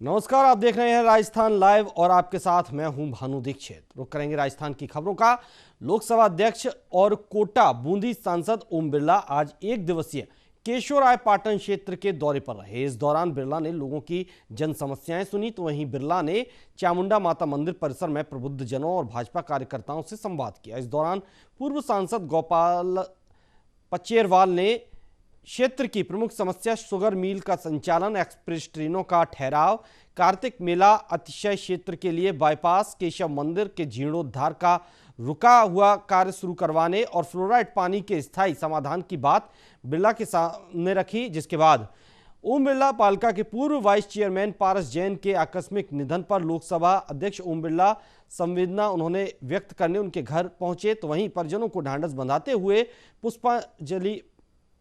नमस्कार, आप देख रहे हैं राजस्थान लाइव और आपके साथ मैं हूं भानु दीक्षित। रुक करेंगे राजस्थान की खबरों का। लोकसभा अध्यक्ष और कोटा बूंदी सांसद ओम बिरला आज एक दिवसीय केशोरायपाटन क्षेत्र के दौरे पर रहे। इस दौरान बिरला ने लोगों की जन समस्याएं सुनी, तो वहीं बिरला ने चामुंडा माता मंदिर परिसर में प्रबुद्ध जनों और भाजपा कार्यकर्ताओं से संवाद किया। इस दौरान पूर्व सांसद गोपाल पचेरवाल ने क्षेत्र की प्रमुख समस्या शुगर मिल का संचालन, एक्सप्रेस ट्रेनों का ठहराव, कार्तिक मेला, अतिशय क्षेत्र के लिए बाईपास, केशव मंदिर के जीर्णोद्धार का रुका हुआ कार्य शुरू करवाने और फ्लोराइड पानी के स्थायी समाधान की बात बिरला के सामने रखी। जिसके बाद ओम बिरला पालिका के पूर्व वाइस चेयरमैन पारस जैन के आकस्मिक निधन पर लोकसभा अध्यक्ष ओम बिरला संवेदना उन्होंने व्यक्त करने उनके घर पहुंचे, तो वहीं परिजनों को ढांढस बंधाते हुए पुष्पांजलि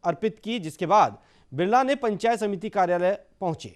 अर्पित की। जिसके बाद बिरला ने पंचायत समिति कार्यालय पहुंचे।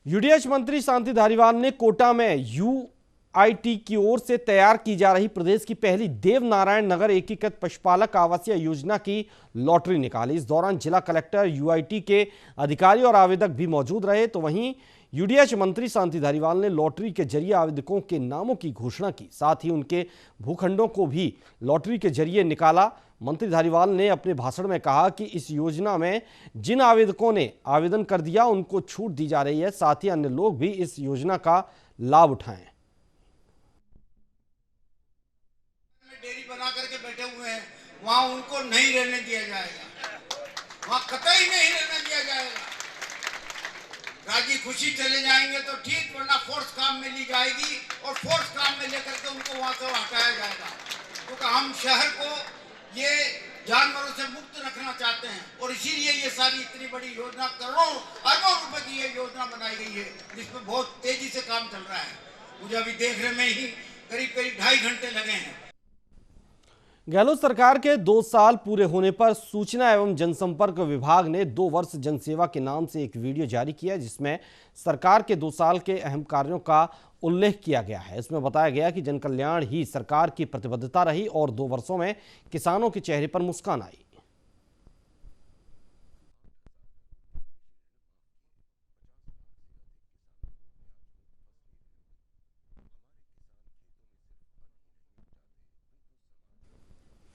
यूडीएच मंत्री शांति धारीवाल ने कोटा में यूआईटी की ओर से तैयार की जा रही प्रदेश की पहली देवनारायण नगर एकीकृत पशुपालक आवासीय योजना की लॉटरी निकाली। इस दौरान जिला कलेक्टर, यूआईटी के अधिकारी और आवेदक भी मौजूद रहे। तो वहीं यूडीएच मंत्री शांति धारीवाल ने लॉटरी के जरिए आवेदकों के नामों की घोषणा की, साथ ही उनके भूखंडों को भी लॉटरी के जरिए निकाला। मंत्री धारीवाल ने अपने भाषण में कहा कि इस योजना में जिन आवेदकों ने आवेदन कर दिया उनको छूट दी जा रही है, साथ ही अन्य लोग भी इस योजना का लाभ उठाएं। डेयरी बना करके बैठे हुए हैं, वहां उनको नहीं रहने दिया जाएगा, वहां कतई नहीं रहने दिया जाएगा। राजी खुशी चले जाएंगे तो ठीक, वरना फोर्स काम में ली जाएगी और फोर्स काम में लेकर के उनको वहां से हटाया जाएगा। क्योंकि हम शहर को ये जानवरों से मुक्त रखना चाहते हैं और इसीलिए ये सारी इतनी बड़ी योजना, करोड़ों अरबों रुपए की ये योजना बनाई गई है, जिसमें बहुत तेजी से काम चल रहा है। मुझे अभी देखने में ही करीब 2.5 घंटे लगे हैं। गहलोत सरकार के 2 साल पूरे होने पर सूचना एवं जनसंपर्क विभाग ने 2 वर्ष जनसेवा के नाम से एक वीडियो जारी किया, जिसमें सरकार के 2 साल के अहम कार्यों का उल्लेख किया गया है। इसमें बताया गया कि जन कल्याण ही सरकार की प्रतिबद्धता रही और 2 वर्षों में किसानों के चेहरे पर मुस्कान आई।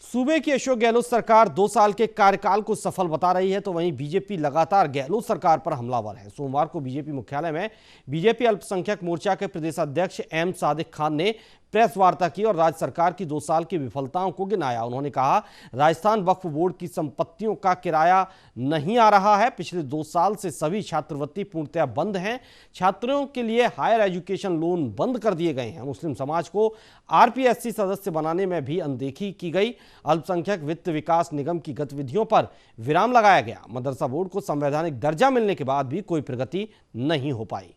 सूबे की अशोक गहलोत सरकार 2 साल के कार्यकाल को सफल बता रही है, तो वहीं बीजेपी लगातार गहलोत सरकार पर हमलावर है। सोमवार को बीजेपी मुख्यालय में बीजेपी अल्पसंख्यक मोर्चा के प्रदेश अध्यक्ष एम सादिक खान ने प्रेस वार्ता की और राज्य सरकार की 2 साल की विफलताओं को गिनाया। उन्होंने कहा, राजस्थान वक्फ बोर्ड की संपत्तियों का किराया नहीं आ रहा है। पिछले 2 साल से सभी छात्रवृत्ति पूर्णतया बंद हैं। छात्रों के लिए हायर एजुकेशन लोन बंद कर दिए गए हैं। मुस्लिम समाज को आरपीएससी सदस्य बनाने में भी अनदेखी की गई। अल्पसंख्यक वित्त विकास निगम की गतिविधियों पर विराम लगाया गया। मदरसा बोर्ड को संवैधानिक दर्जा मिलने के बाद भी कोई प्रगति नहीं हो पाई।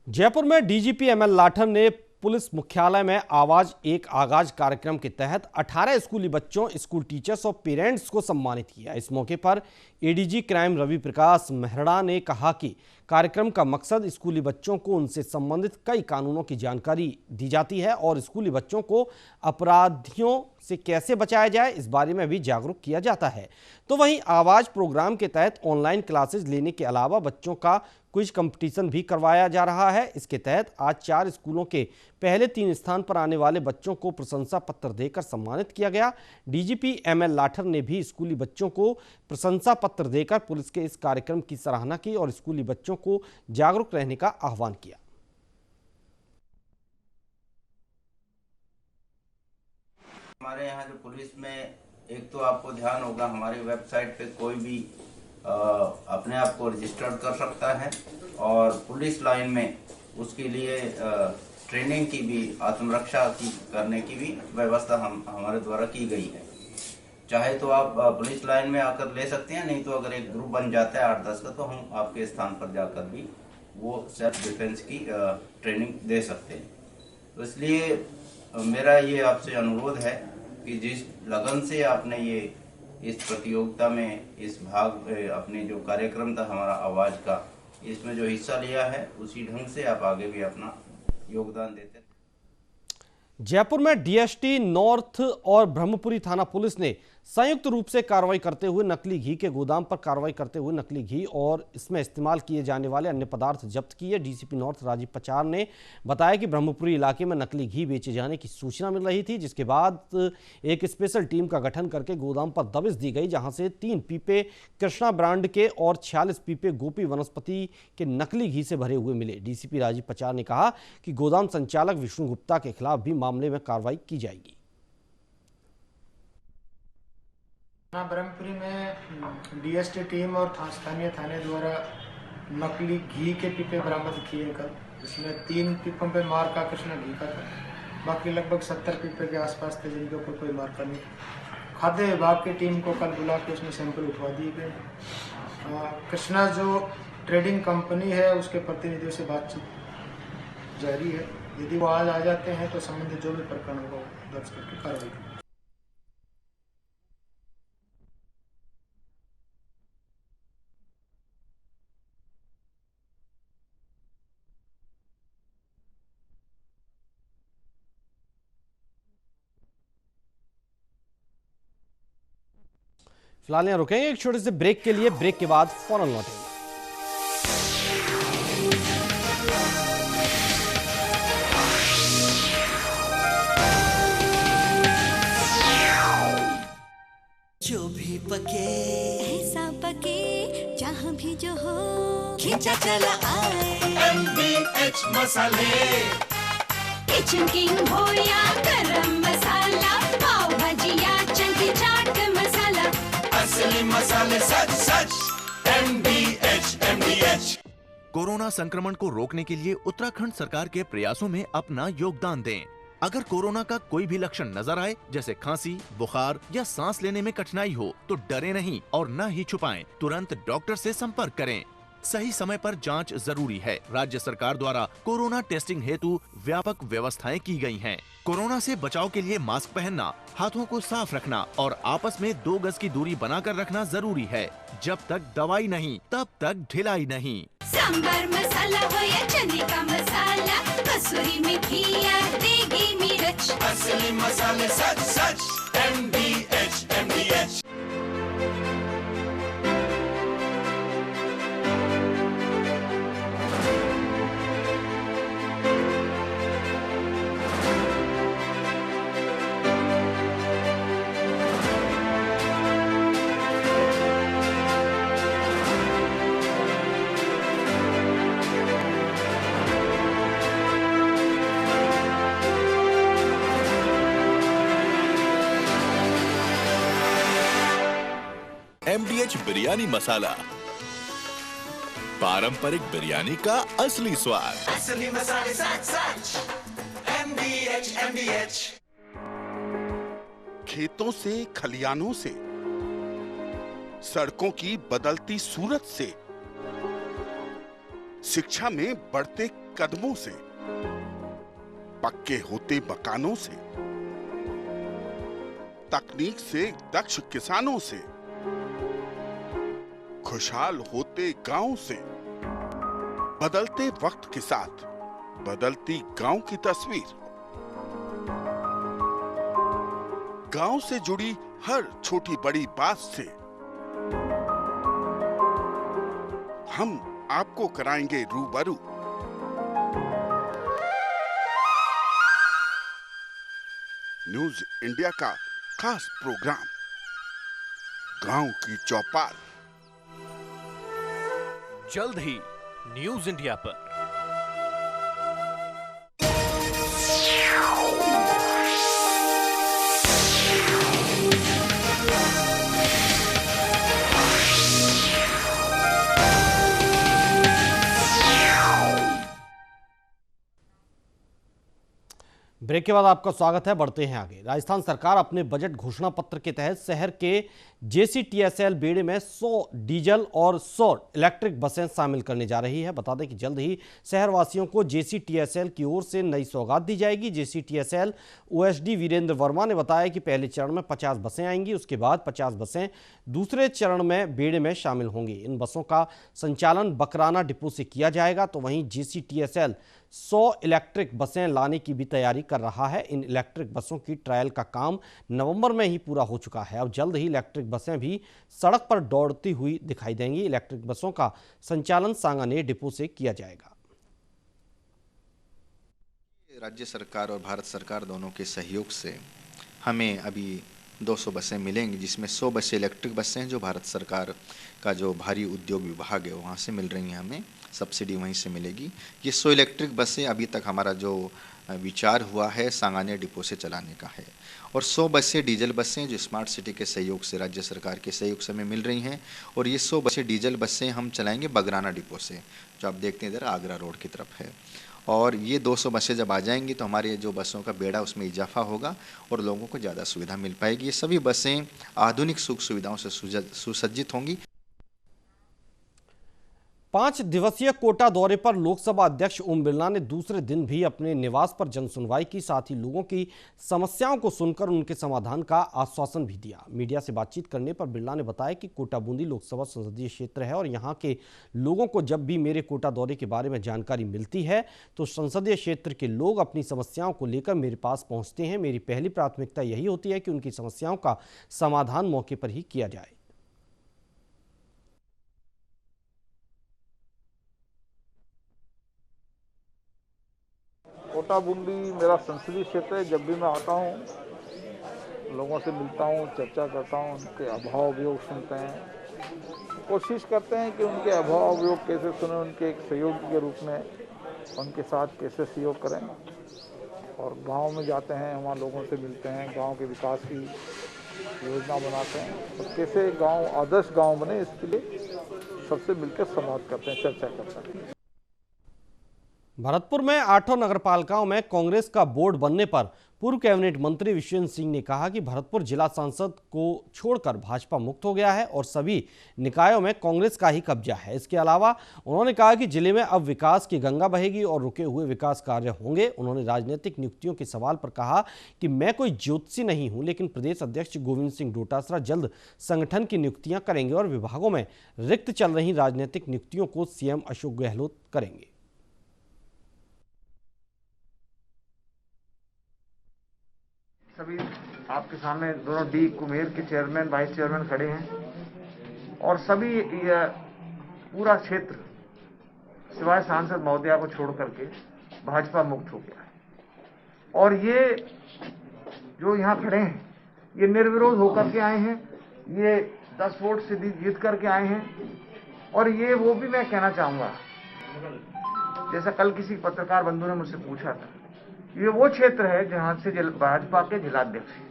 जयपुर में डीजीपी एमएल लाठर ने पुलिस मुख्यालय में आवाज एक आगाज कार्यक्रम के तहत 18 स्कूली बच्चों, स्कूल टीचर्स और पेरेंट्स को सम्मानित किया। इस मौके पर एडीजी क्राइम रवि प्रकाश मेहरा ने कहा कि कार्यक्रम का मकसद स्कूली बच्चों को उनसे संबंधित कई कानूनों की जानकारी दी जाती है और स्कूली बच्चों को अपराधियों से कैसे बचाया जाए इस बारे में भी जागरूक किया जाता है। तो वहीं आवाज प्रोग्राम के तहत ऑनलाइन क्लासेस लेने के अलावा बच्चों का क्विज कंपटीशन भी करवाया जा रहा है। इसके तहत आज 4 स्कूलों के पहले 3 स्थान पर आने वाले बच्चों को प्रशंसा पत्र देकर सम्मानित किया गया। डीजीपी एमएल लाठर ने भी स्कूली बच्चों को प्रशंसा पत्र देकर पुलिस के इस कार्यक्रम की सराहना की और स्कूली बच्चों को जागरूक रहने का आह्वान किया। हमारे यहाँ जो पुलिस में एक तो आपको ध्यान होगा, हमारी वेबसाइट पे कोई भी अपने आप को रजिस्टर्ड कर सकता है और पुलिस लाइन में उसके लिए ट्रेनिंग की भी, आत्मरक्षा की करने की भी व्यवस्था हमारे द्वारा की गई है। चाहे तो आप पुलिस लाइन में आकर ले सकते हैं, नहीं तो अगर एक ग्रुप बन जाता है 8-10 का तो हम आपके स्थान पर जाकर भी वो सेल्फ डिफेंस की ट्रेनिंग दे सकते हैं। तो इसलिए मेरा ये आपसे अनुरोध है कि जिस लगन से आपने ये इस प्रतियोगिता में इस भाग अपने जो कार्यक्रम था हमारा आवाज का, इसमें जो हिस्सा लिया है उसी ढंग से आप आगे भी अपना योगदान देते। जयपुर में डीएसटी नॉर्थ और ब्रह्मपुरी थाना पुलिस ने संयुक्त रूप से कार्रवाई करते हुए नकली घी के गोदाम पर कार्रवाई करते हुए नकली घी और इसमें इस्तेमाल किए जाने वाले अन्य पदार्थ जब्त किए। डीसीपी नॉर्थ राजीव पचार ने बताया कि ब्रह्मपुरी इलाके में नकली घी बेचे जाने की सूचना मिल रही थी, जिसके बाद एक स्पेशल टीम का गठन करके गोदाम पर दबिश दी गई, जहां से 3 पीपे कृष्णा ब्रांड के और 46 पीपे गोपी वनस्पति के नकली घी से भरे हुए मिले। डीसीपी राजीव पचार ने कहा कि गोदाम संचालक विष्णु गुप्ता के खिलाफ भी मामले में कार्रवाई की जाएगी। ब्रह्मपुरी में डीएसटी टीम और स्थानीय थाने द्वारा नकली घी के पीपे बरामद किए कल। इसमें 3 पीपों पे मार्का कृष्णा घी का था, बाकी लगभग 70 पीपे के आसपास थे जिनके ऊपर कोई मार्का नहीं। खाद्य विभाग की टीम को कल बुला के उसमें सैंपल उठवा दिए गए। कृष्णा जो ट्रेडिंग कंपनी है उसके प्रतिनिधियों से बातचीत जारी है। यदि वो आज आ जाते हैं तो संबंधित जो भी प्रकरण होगा दर्ज करके कार्रवाई करेंगे। फिलहाल यहाँ रुकेंगे एक छोटे से ब्रेक के लिए। ब्रेक के बाद फौरन लौटेंगे। जो भी पके ऐसा पके जहाँ भी जो हो खींचा चला आए MDH मसाले, किचन किंग हो या गरम मसाला, पाव भाजी या चंकी चाट मसाला, असली मसाले सच सच MDH। कोरोना संक्रमण को रोकने के लिए उत्तराखंड सरकार के प्रयासों में अपना योगदान दें। अगर कोरोना का कोई भी लक्षण नजर आए, जैसे खांसी, बुखार या सांस लेने में कठिनाई हो, तो डरे नहीं और न ही छुपाएं। तुरंत डॉक्टर से संपर्क करें। सही समय पर जांच जरूरी है। राज्य सरकार द्वारा कोरोना टेस्टिंग हेतु व्यापक व्यवस्थाएं की गई हैं। कोरोना से बचाव के लिए मास्क पहनना, हाथों को साफ रखना और आपस में 2 गज की दूरी बनाकर रखना जरूरी है। जब तक दवाई नहीं, तब तक ढिलाई नहीं। सांबर मसाला हो या चने का मसाला, कसूरी मेथी या देगी मिर्च, असली मसाले सच सच MDH। MDH बिरयानी मसाला, पारंपरिक बिरयानी का असली स्वाद। असली मसाले सच सच MDH। खेतों से, खलियानों से, सड़कों की बदलती सूरत से, शिक्षा में बढ़ते कदमों से, पक्के होते मकानों से, तकनीक से दक्ष किसानों से, खुशहाल होते गांव से, बदलते वक्त के साथ बदलती गांव की तस्वीर, गांव से जुड़ी हर छोटी बड़ी बात से हम आपको कराएंगे रूबरू। न्यूज इंडिया का खास प्रोग्राम गांव की चौपाल, जल्द ही न्यूज इंडिया पर। ब्रेक के बाद आपका स्वागत है। बढ़ते हैं आगे। राजस्थान सरकार अपने बजट घोषणा पत्र के तहत शहर के JCTSL बेड़े में 100 डीजल और 100 इलेक्ट्रिक बसें शामिल करने जा रही है। बता दें कि जल्द ही शहरवासियों को JCTSL की ओर से नई सौगात दी जाएगी। JCTSL OSD वीरेंद्र वर्मा ने बताया कि पहले चरण में 50 बसें आएंगी, उसके बाद 50 बसें दूसरे चरण में बेड़े में शामिल होंगी। इन बसों का संचालन बकराना डिपो से किया जाएगा। तो वहीं JCTSL 100 इलेक्ट्रिक बसें लाने की भी तैयारी कर रहा है। इन इलेक्ट्रिक बसों की ट्रायल का काम नवंबर में ही पूरा हो चुका है। अब जल्द ही इलेक्ट्रिक बसें भी सड़क पर दौड़ती हुई दिखाई देंगी। इलेक्ट्रिक बसों का संचालन सांगानेर डिपो से किया जाएगा। राज्य सरकार और भारत सरकार दोनों के सहयोग से हमें अभी 200 बसें मिलेंगी, जिसमें 100 बसें इलेक्ट्रिक बसें हैं जो भारत सरकार का जो भारी उद्योग विभाग है वहाँ से मिल रही हैं। हमें सब्सिडी वहीं से मिलेगी। ये 100 इलेक्ट्रिक बसें अभी तक हमारा जो विचार हुआ है सांगानेर डिपो से चलाने का है, और 100 बसें डीजल बसें जो स्मार्ट सिटी के सहयोग से, राज्य सरकार के सहयोग से हमें मिल रही हैं। और ये 100 बसें डीजल बसें हम चलाएंगे बगराना डिपो से, जो आप देखते हैं इधर आगरा रोड की तरफ है। और ये 200 बसें जब आ जाएंगी तो हमारे जो बसों का बेड़ा उसमें इजाफा होगा और लोगों को ज़्यादा सुविधा मिल पाएगी। ये सभी बसें आधुनिक सुख सुविधाओं से सुसज्जित होंगी। 5 दिवसीय कोटा दौरे पर लोकसभा अध्यक्ष ओम बिरला ने दूसरे दिन भी अपने निवास पर जनसुनवाई की, साथ ही लोगों की समस्याओं को सुनकर उनके समाधान का आश्वासन भी दिया। मीडिया से बातचीत करने पर बिरला ने बताया कि कोटा बूंदी लोकसभा संसदीय क्षेत्र है और यहां के लोगों को जब भी मेरे कोटा दौरे के बारे में जानकारी मिलती है तो संसदीय क्षेत्र के लोग अपनी समस्याओं को लेकर मेरे पास पहुंचते हैं। मेरी पहली प्राथमिकता यही होती है कि उनकी समस्याओं का समाधान मौके पर ही किया जाए। कोटा बूंदी मेरा संसदीय क्षेत्र है। जब भी मैं आता हूँ, लोगों से मिलता हूँ, चर्चा करता हूँ, उनके अभाव अभियोग सुनते हैं, कोशिश करते हैं कि उनके अभाव अभियोग कैसे सुने, उनके एक सहयोगी के रूप में उनके साथ कैसे सहयोग करें। और गांव में जाते हैं, वहाँ लोगों से मिलते हैं, गांव के विकास की योजना बनाते हैं और कैसे गांव आदर्श गांव बने, इसके लिए सबसे मिलकर संवाद करते हैं, चर्चा करते हैं। भरतपुर में 8 नगरपालिकाओं में कांग्रेस का बोर्ड बनने पर पूर्व कैबिनेट मंत्री विश्वेंद्र सिंह ने कहा कि भरतपुर जिला सांसद को छोड़कर भाजपा मुक्त हो गया है और सभी निकायों में कांग्रेस का ही कब्जा है। इसके अलावा उन्होंने कहा कि जिले में अब विकास की गंगा बहेगी और रुके हुए विकास कार्य होंगे। उन्होंने राजनीतिक नियुक्तियों के सवाल पर कहा कि मैं कोई ज्योतिषी नहीं हूं, लेकिन प्रदेश अध्यक्ष गोविंद सिंह डोटासरा जल्द संगठन की नियुक्तियां करेंगे और विभागों में रिक्त चल रही राजनीतिक नियुक्तियों को CM अशोक गहलोत करेंगे। सभी आपके सामने दोनों डी कुमेर के चेयरमैन वाइस चेयरमैन खड़े हैं और सभी पूरा क्षेत्र सिवाय सांसद महोदया को छोड़ करके भाजपा मुक्त हो गया है। और ये जो यहाँ खड़े हैं ये निर्विरोध होकर के आए हैं, ये 10 वोट से जीत करके आए हैं। और ये वो भी मैं कहना चाहूँगा, जैसा कल किसी पत्रकार बंधु ने मुझसे पूछा था, ये वो क्षेत्र है जहां से भाजपा के जिलाध्यक्ष हैं।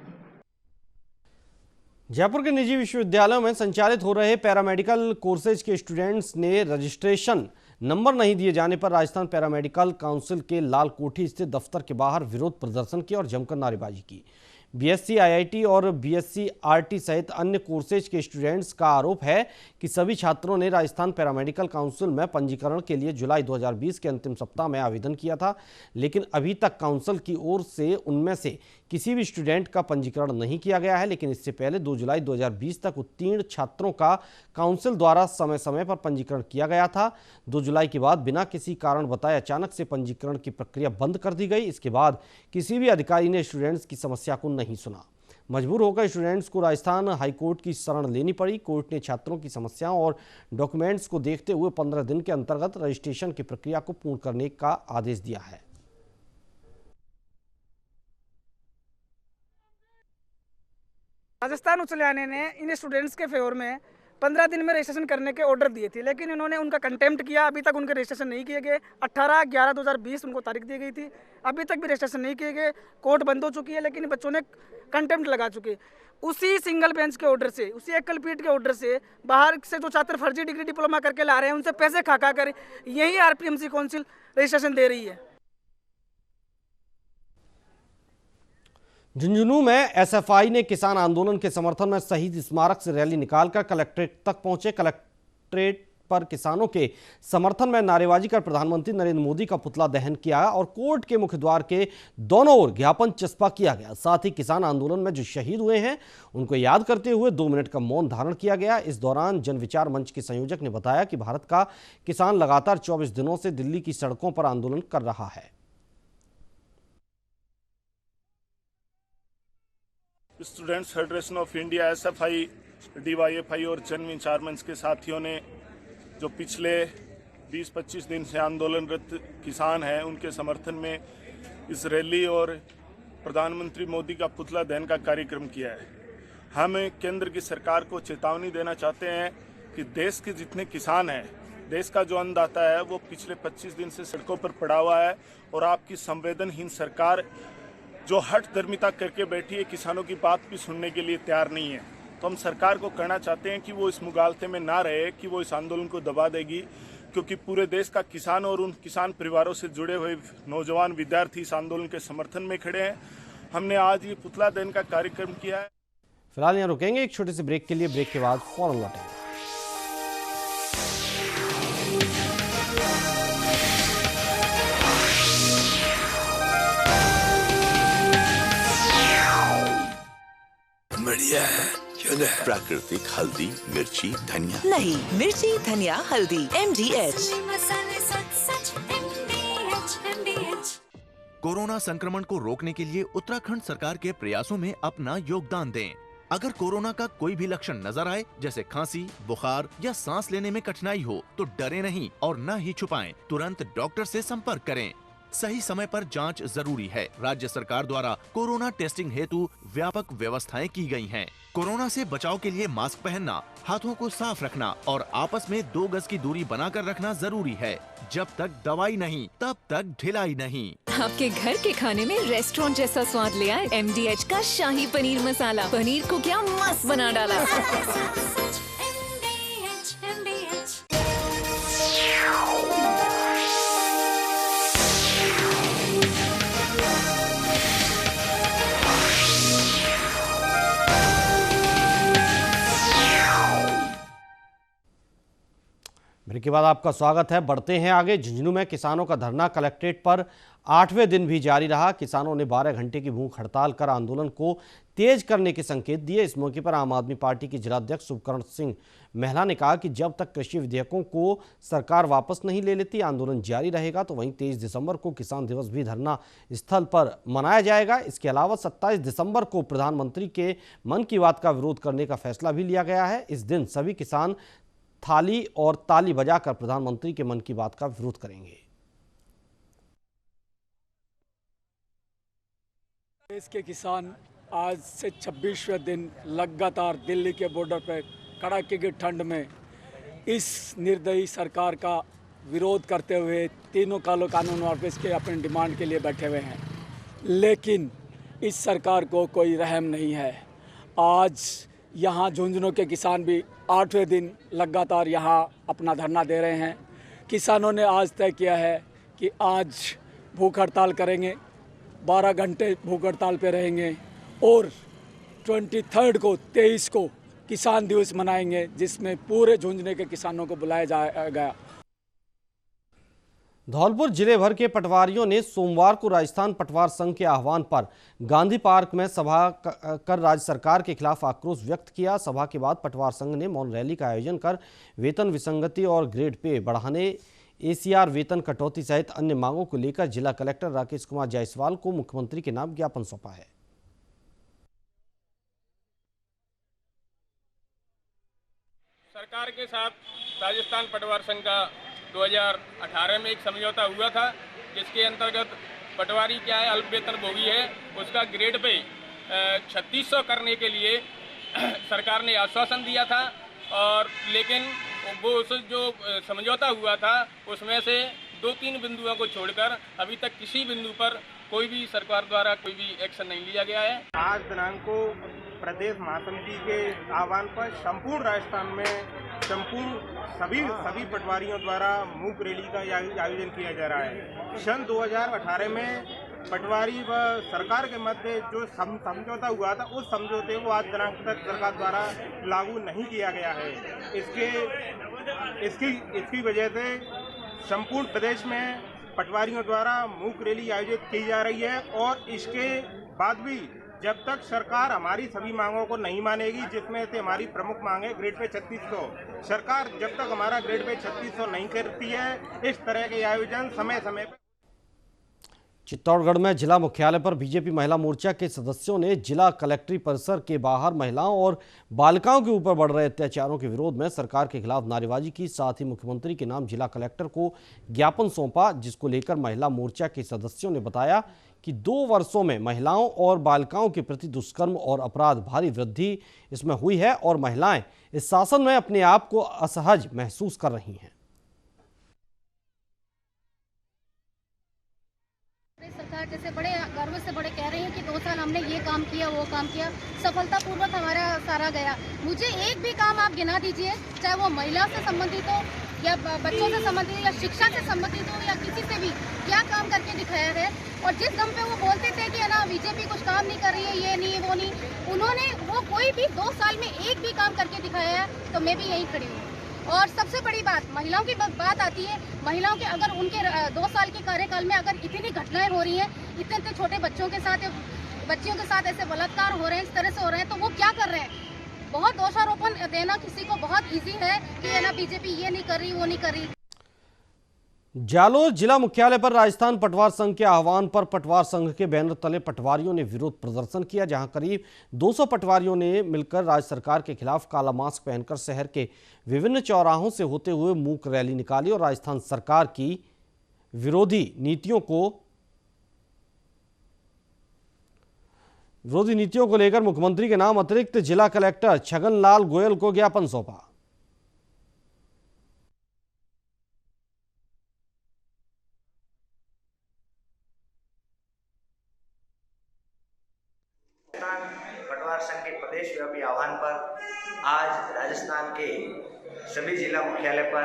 जयपुर के निजी विश्वविद्यालयों में संचालित हो रहे पैरामेडिकल कोर्सेज के स्टूडेंट्स ने रजिस्ट्रेशन नंबर नहीं दिए जाने पर राजस्थान पैरामेडिकल काउंसिल के लाल कोठी स्थित दफ्तर के बाहर विरोध प्रदर्शन किया और जमकर नारेबाजी की। BSc IIT और BSc RT सहित अन्य कोर्सेज के स्टूडेंट्स का आरोप है कि सभी छात्रों ने राजस्थान पैरामेडिकल काउंसिल में पंजीकरण के लिए जुलाई 2020 के अंतिम सप्ताह में आवेदन किया था, लेकिन अभी तक काउंसिल की ओर से उनमें से किसी भी स्टूडेंट का पंजीकरण नहीं किया गया है। लेकिन इससे पहले 2 जुलाई 2020 तक उत्तीर्ण छात्रों का काउंसिल द्वारा समय समय पर पंजीकरण किया गया था। 2 जुलाई के बाद बिना किसी कारण बताए अचानक से पंजीकरण की प्रक्रिया बंद कर दी गई। इसके बाद किसी भी अधिकारी ने स्टूडेंट्स की समस्या को नहीं सुना। मजबूर होकर स्टूडेंट्स को राजस्थान हाईकोर्ट की शरण लेनी पड़ी। कोर्ट ने छात्रों की समस्याओं और डॉक्यूमेंट्स को देखते हुए 15 दिन के अंतर्गत रजिस्ट्रेशन की प्रक्रिया को पूर्ण करने का आदेश दिया है। राजस्थान उच्च न्यायालय ने इन स्टूडेंट्स के फेवर में 15 दिन में रजिस्ट्रेशन करने के ऑर्डर दिए थे, लेकिन इन्होंने उनका कंटेम्प्ट किया। अभी तक उनके रजिस्ट्रेशन नहीं किए गए। 18/11/2020 उनको तारीख दी गई थी, अभी तक भी रजिस्ट्रेशन नहीं किए गए। कोर्ट बंद हो चुकी है, लेकिन बच्चों ने कंटेम्प्ट लगा चुके। उसी सिंगल बेंच के ऑर्डर से, उसी एकल पीठ के ऑर्डर से बाहर से जो छात्र फर्जी डिग्री डिप्लोमा करके ला रहे हैं उनसे पैसे खा कर यही RPMC काउंसिल रजिस्ट्रेशन दे रही है। झुंझुनू में एसएफआई ने किसान आंदोलन के समर्थन में शहीद स्मारक से रैली निकालकर कलेक्ट्रेट तक पहुंचे। कलेक्ट्रेट पर किसानों के समर्थन में नारेबाजी कर प्रधानमंत्री नरेंद्र मोदी का पुतला दहन किया और कोर्ट के मुख्य द्वार के दोनों ओर ज्ञापन चस्पा किया गया। साथ ही किसान आंदोलन में जो शहीद हुए हैं उनको याद करते हुए 2 मिनट का मौन धारण किया गया। इस दौरान जन विचार मंच के संयोजक ने बताया कि भारत का किसान लगातार 24 दिनों से दिल्ली की सड़कों पर आंदोलन कर रहा है। Students federation of India SFI, DYFI और जन विचार मंच के साथियों ने जो पिछले 20-25 दिन से आंदोलनरत किसान हैं उनके समर्थन में इस रैली और प्रधानमंत्री मोदी का पुतला दहन का कार्यक्रम किया है। हम केंद्र की सरकार को चेतावनी देना चाहते हैं कि देश के जितने किसान हैं, देश का जो अन्नदाता है, वो पिछले 25 दिन से सड़कों पर पड़ा हुआ है और आपकी संवेदनहीन सरकार जो हठधर्मिता करके बैठी है, किसानों की बात भी सुनने के लिए तैयार नहीं है। तो हम सरकार को कहना चाहते हैं कि वो इस मुगालते में ना रहे कि वो इस आंदोलन को दबा देगी, क्योंकि पूरे देश का किसान और उन किसान परिवारों से जुड़े हुए नौजवान विद्यार्थी इस आंदोलन के समर्थन में खड़े हैं। हमने आज ये पुतला दहन का कार्यक्रम किया है। फिलहाल यहाँ रुकेंगे एक छोटे से ब्रेक के लिए। ब्रेक के बाद फौरन लौटेंगे। बढ़िया है, क्यों ना? प्राकृतिक हल्दी, मिर्ची, धनिया। नहीं, मिर्ची, धनिया, हल्दी, MDH। कोरोना संक्रमण को रोकने के लिए उत्तराखंड सरकार के प्रयासों में अपना योगदान दें। अगर कोरोना का कोई भी लक्षण नजर आए, जैसे खांसी, बुखार या सांस लेने में कठिनाई हो, तो डरे नहीं और न ही छुपाएं। तुरंत डॉक्टर से संपर्क करें। सही समय पर जांच जरूरी है। राज्य सरकार द्वारा कोरोना टेस्टिंग हेतु व्यापक व्यवस्थाएं की गई हैं। कोरोना से बचाव के लिए मास्क पहनना, हाथों को साफ रखना और आपस में 2 गज की दूरी बनाकर रखना जरूरी है। जब तक दवाई नहीं, तब तक ढिलाई नहीं। आपके घर के खाने में रेस्टोरेंट जैसा स्वाद ले आए MDH का शाही पनीर मसाला। पनीर को क्या मस्त बना डाला। ब्रेक के बाद आपका स्वागत है। बढ़ते हैं आगे। झुंझुनू में किसानों का धरना कलेक्ट्रेट पर 8वें दिन भी जारी रहा। किसानों ने 12 घंटे की भूख हड़ताल कर आंदोलन को तेज करने के संकेत दिए। इस मौके पर आम आदमी पार्टी के जिलाध्यक्ष शुभकरण सिंह महला ने कहा कि जब तक कृषि विधेयकों को सरकार वापस नहीं ले लेती, आंदोलन जारी रहेगा। तो वहीं 23 दिसंबर को किसान दिवस भी धरना स्थल पर मनाया जाएगा। इसके अलावा 27 दिसंबर को प्रधानमंत्री के मन की बात का विरोध करने का फैसला भी लिया गया है। इस दिन सभी किसान थाली और ताली बजाकर प्रधानमंत्री के मन की बात का विरोध करेंगे। देश के किसान आज से 26वें दिन लगातार दिल्ली के बॉर्डर पर कड़ाके की ठंड में इस निर्दयी सरकार का विरोध करते हुए तीनों कानून वापस के अपने डिमांड के लिए बैठे हुए हैं। लेकिन इस सरकार को कोई रहम नहीं है। आज यहाँ झुंझुनू के किसान भी 8वें दिन लगातार यहाँ अपना धरना दे रहे हैं। किसानों ने आज तय किया है कि आज भूख हड़ताल करेंगे, 12 घंटे भूख हड़ताल पे रहेंगे और 23 को किसान दिवस मनाएंगे, जिसमें पूरे झुंझुनू के किसानों को बुलाया गया। धौलपुर जिले भर के पटवारियों ने सोमवार को राजस्थान पटवार संघ के आह्वान पर गांधी पार्क में सभा कर राज्य सरकार के खिलाफ आक्रोश व्यक्त किया। सभा के बाद पटवार संघ ने मौन रैली का आयोजन कर वेतन विसंगति और ग्रेड पे बढ़ाने, ACR वेतन कटौती सहित अन्य मांगों को लेकर जिला कलेक्टर राकेश कुमार जायसवाल को मुख्यमंत्री के नाम ज्ञापन सौंपा है। सरकार के साथ राजस्थान पटवार संघ का 2018 में एक समझौता हुआ था, जिसके अंतर्गत पटवारी क्या है, अल्प वेतन भोगी है, उसका ग्रेड पे 3600 करने के लिए सरकार ने आश्वासन दिया था। और लेकिन वो उस जो समझौता हुआ था उसमें से 2-3 बिंदुओं को छोड़कर अभी तक किसी बिंदु पर कोई भी सरकार द्वारा कोई भी एक्शन नहीं लिया गया है। आज दिनांक को प्रदेश महासमिति के आह्वान पर संपूर्ण राजस्थान में सभी पटवारियों द्वारा मूक रैली का आयोजन किया जा रहा है। सन 2018 में पटवारी व सरकार के मध्य जो समझौता हुआ था, उस समझौते को आज दिनांक तक सरकार द्वारा लागू नहीं किया गया है। इसकी वजह से संपूर्ण प्रदेश में पटवारियों द्वारा मूक रैली आयोजित की जा रही है और इसके बाद भी जब तक सरकार हमारी सभी मांगों को नहीं मानेगी, जिसमें से हमारी प्रमुख मांग है ग्रेड पे 3600, सरकार जब तक हमारा ग्रेड पे 3600 नहीं करती है, इस तरह के आयोजन समय समय पर। चित्तौड़गढ़ में जिला मुख्यालय पर बीजेपी महिला मोर्चा के सदस्यों ने जिला कलेक्ट्री परिसर के बाहर महिलाओं और बालिकाओं के ऊपर बढ़ रहे अत्याचारों के विरोध में सरकार के खिलाफ नारेबाजी की। साथ ही मुख्यमंत्री के नाम जिला कलेक्टर को ज्ञापन सौंपा, जिसको लेकर महिला मोर्चा के सदस्यों ने बताया कि 2 वर्षों में महिलाओं और बालिकाओं के प्रति दुष्कर्म और अपराध भारी वृद्धि इसमें हुई है और महिलाएं इस शासन में अपने आप को असहज महसूस कर रही हैं। सरकार जैसे बड़े गर्व से बड़े कह रहे हैं कि 2 साल हमने ये काम किया, वो काम किया, सफलतापूर्वक हमारा सारा गया। मुझे एक भी काम आप गिना दीजिए, चाहे वो महिला से संबंधित हो या बच्चों से संबंधित हो या शिक्षा से संबंधित हो या किसी से भी, क्या काम करके दिखाया है। और जिस दम पे वो बोलते थे कि है ना बीजेपी कुछ काम नहीं कर रही है, ये नहीं वो नहीं, उन्होंने वो कोई भी 2 साल में एक भी काम करके दिखाया है, तो मैं भी यहीं खड़ी हूँ। और सबसे बड़ी बात महिलाओं की बात आती है, महिलाओं के अगर उनके 2 साल के कार्यकाल में अगर इतनी घटनाएं हो रही हैं, इतने छोटे बच्चों के साथ बच्चियों के साथ ऐसे बलात्कार हो रहे हैं, इस तरह से हो रहे हैं, तो वो क्या कर रहे हैं। बहुत दोषारोपण देना किसी को बहुत ईजी है कि है ना बीजेपी ये नहीं कर रही, वो नहीं कर रही। जालोर जिला मुख्यालय पर राजस्थान पटवार संघ के आह्वान पर पटवार संघ के बैनर तले पटवारियों ने विरोध प्रदर्शन किया, जहां करीब 200 पटवारियों ने मिलकर राज्य सरकार के खिलाफ काला मास्क पहनकर शहर के विभिन्न चौराहों से होते हुए मूक रैली निकाली और राजस्थान सरकार की विरोधी नीतियों को लेकर मुख्यमंत्री के नाम अतिरिक्त जिला कलेक्टर छगन लाल गोयल को ज्ञापन सौंपा। पटवार संघ के प्रदेश व्यापी आह्वान पर आज राजस्थान के सभी जिला मुख्यालय पर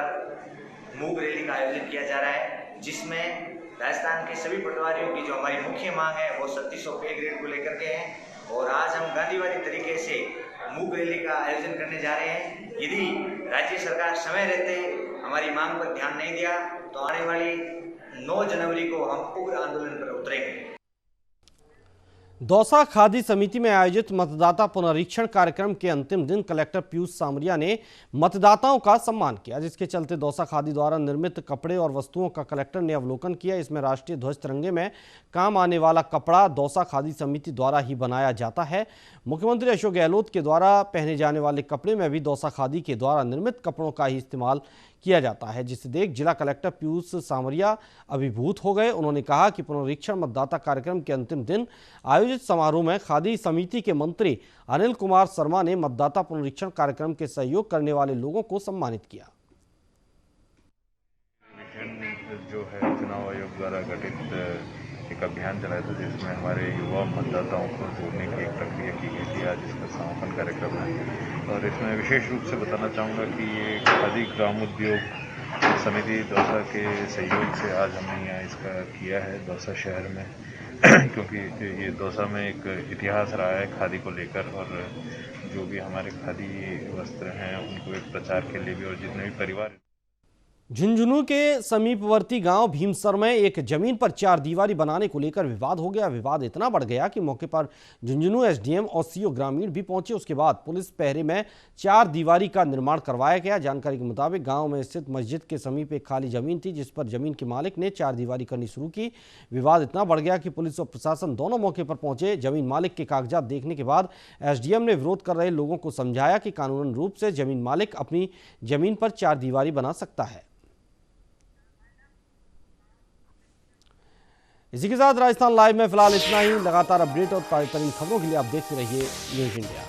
मूक रैली का आयोजन किया जा रहा है, जिसमें राजस्थान के सभी पटवारियों की जो हमारी मुख्य मांग है वो 3700 पे ग्रेड को लेकर के हैं और आज हम गांधीवादी तरीके से मूक रैली का आयोजन करने जा रहे हैं। यदि राज्य सरकार समय रहते हमारी मांग पर ध्यान नहीं दिया तो आने वाली 9 जनवरी को हम उग्र आंदोलन पर उतरेंगे। दौसा खादी समिति में आयोजित मतदाता पुनरीक्षण कार्यक्रम के अंतिम दिन कलेक्टर पीयूष सामरिया ने मतदाताओं का सम्मान किया, जिसके चलते दौसा खादी द्वारा निर्मित कपड़े और वस्तुओं का कलेक्टर ने अवलोकन किया। इसमें राष्ट्रीय ध्वज तिरंगे में काम आने वाला कपड़ा दौसा खादी समिति द्वारा ही बनाया जाता है। मुख्यमंत्री अशोक गहलोत के द्वारा पहने जाने वाले कपड़े में भी दौसा खादी के द्वारा निर्मित कपड़ों का ही इस्तेमाल किया जाता है, जिसे देख जिला कलेक्टर पीयूष सामरिया अभिभूत हो गए। उन्होंने कहा कि पुनरीक्षण मतदाता कार्यक्रम के अंतिम दिन आयोजित समारोह में खादी समिति के मंत्री अनिल कुमार शर्मा ने मतदाता पुनरीक्षण कार्यक्रम के सहयोग करने वाले लोगों को सम्मानित किया। जो है चुनाव आयोग द्वारा गठित एक अभियान चलाया था, जिसमें हमारे युवा मतदाताओं को जोड़ने की एक प्रक्रिया की गई थी। आज इसका समापन कार्यक्रम है और इसमें विशेष रूप से बताना चाहूँगा कि ये खादी ग्राम उद्योग समिति दौसा के सहयोग से आज हमने यहाँ इसका किया है दौसा शहर में, क्योंकि ये दौसा में एक इतिहास रहा है खादी को लेकर और जो भी हमारे खादी वस्त्र हैं उनको एक प्रचार के लिए भी और जितने भी परिवार। झुंझुनू के समीपवर्ती गांव भीमसर में एक जमीन पर 4 दीवारी बनाने को लेकर विवाद हो गया। विवाद इतना बढ़ गया कि मौके पर झुंझुनू एसडीएम और सीओ ग्रामीण भी पहुंचे। उसके बाद पुलिस पहरे में 4 दीवारी का निर्माण करवाया गया। जानकारी के मुताबिक गांव में स्थित मस्जिद के समीप एक खाली जमीन थी, जिस पर जमीन के मालिक ने 4 दीवारी करनी शुरू की। विवाद इतना बढ़ गया कि पुलिस और प्रशासन दोनों मौके पर पहुंचे। जमीन मालिक के कागजात देखने के बाद एसडीएम ने विरोध कर रहे लोगों को समझाया कि कानूनन रूप से जमीन मालिक अपनी जमीन पर 4 दीवारी बना सकता है। इसी के साथ राजस्थान लाइव में फिलहाल इतना ही। लगातार अपडेट और ताज़ा तरीन खबरों के लिए आप देखते रहिए न्यूज़ इंडिया।